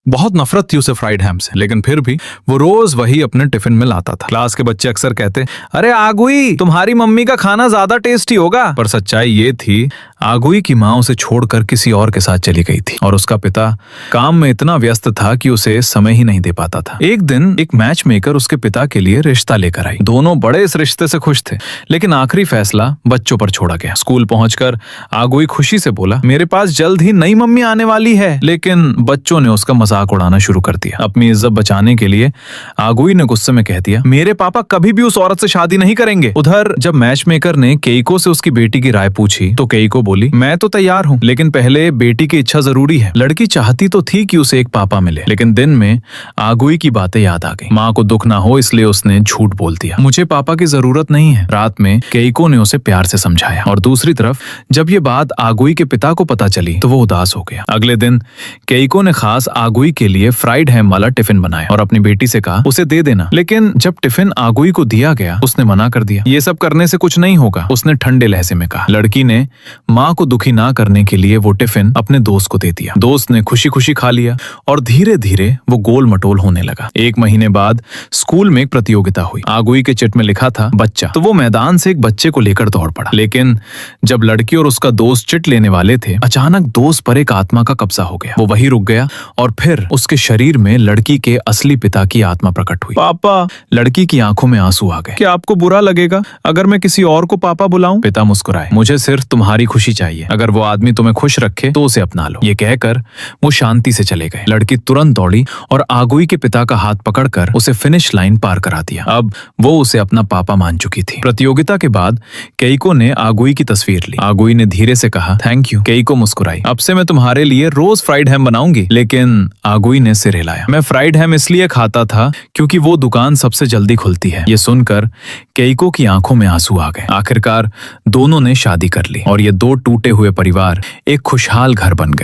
बहुत नफरत थी उसे फ्राइड हैम से, लेकिन फिर भी वो रोज वही अपने टिफिन में लाता था। क्लास के बच्चे अक्सर कहते, अरे आगुई, तुम्हारी मम्मी का खाना ज्यादा टेस्टी होगा। पर सच्चाई ये थी, आगुई की माँ उसे छोड़कर किसी और के साथ चली गई थी और उसका पिता काम में इतना व्यस्त था कि उसे समय ही नहीं दे पाता था। एक दिन एक मैच मेकर उसके पिता के लिए रिश्ता लेकर आई। दोनों बड़े इस रिश्ते से खुश थे, लेकिन आखिरी फैसला बच्चों पर छोड़ा गया। स्कूल पहुंचकर आगुई खुशी से बोला, मेरे पास जल्द ही नई मम्मी आने वाली है। लेकिन बच्चों ने उसका मजाक उड़ाना शुरू कर दिया। अपनी इज्जत बचाने के लिए आगुई ने गुस्से में कह दिया, मेरे पापा कभी भी उस औरत से शादी नहीं करेंगे। उधर जब मैच मेकर ने केइको से उसकी बेटी की राय पूछी तो केइको बोली, मैं तो तैयार हूँ, लेकिन पहले बेटी की इच्छा जरूरी है। लड़की चाहती तो थी कि उसे एक पापा मिले, लेकिन दिन में आगुई की बातें याद आ गई। माँ को दुख ना हो इसलिए उसने झूठ बोल दिया, मुझे पापा की जरूरत नहीं है। रात में केइको ने उसे प्यार से समझाया और दूसरी तरफ जब ये बात आगुई के पिता को पता चली तो वो उदास हो गया। अगले दिन केइको ने खास आगुई के लिए फ्राइड हैम वाला टिफिन बनाया और अपनी बेटी से कहा उसे दे देना। लेकिन जब टिफिन आगुई को दिया गया उसने मना कर दिया, ये सब करने से कुछ नहीं होगा, उसने ठंडे लहजे में कहा। लड़की ने माँ को दुखी ना करने के लिए वो टिफिन अपने दोस्त को दे दिया। दोस्त ने खुशी खुशी खा लिया और धीरे धीरे वो गोल मटोल होने लगा। एक महीने बाद स्कूल में एक प्रतियोगिता हुई। आगुई के चिट में लिखा था बच्चा, तो वो मैदान से एक बच्चे को लेकर दौड़ पड़ा। लेकिन जब लड़की और उसका दोस्त चिट लेने वाले थे, अचानक दोस्त पर एक आत्मा का कब्जा हो गया। वो वहीं रुक गया और फिर उसके शरीर में लड़की के असली पिता की आत्मा प्रकट हुई। पापा! लड़की की आंखों में आंसू आ गए। क्या आपको बुरा लगेगा अगर मैं किसी और को पापा बुलाऊं? पिता मुस्कुराए, मुझे सिर्फ तुम्हारी खुशी चाहिए। अगर वो आदमी तुम्हें खुश रखे तो उसे अपना लो। ये कहकर वो शांति से चले गए। लड़की तुरंत दौड़ी और आगुई के पिता का हाथ पकड़कर उसे फिनिश लाइन पार करा दिया। अब वो उसे अपना पापा मान चुकी थी। प्रतियोगिता के बाद केइको ने आगुई की तस्वीर ली। आगुई ने धीरे से कहा, थैंक यू। केइको मुस्कुराई, अब से मैं तुम्हारे लिए रोज फ्राइड हैम बनाऊंगी। लेकिन आगुई ने सिर हिलाया, मैं फ्राइड हैम इसलिए खाता था क्योंकि वो दुकान सबसे जल्दी खुलती है। ये सुनकर केइको की आंखों में आंसू आ गए। आखिरकार दोनों ने शादी कर ली और ये दो टूटे हुए परिवार एक खुशहाल घर बन गए।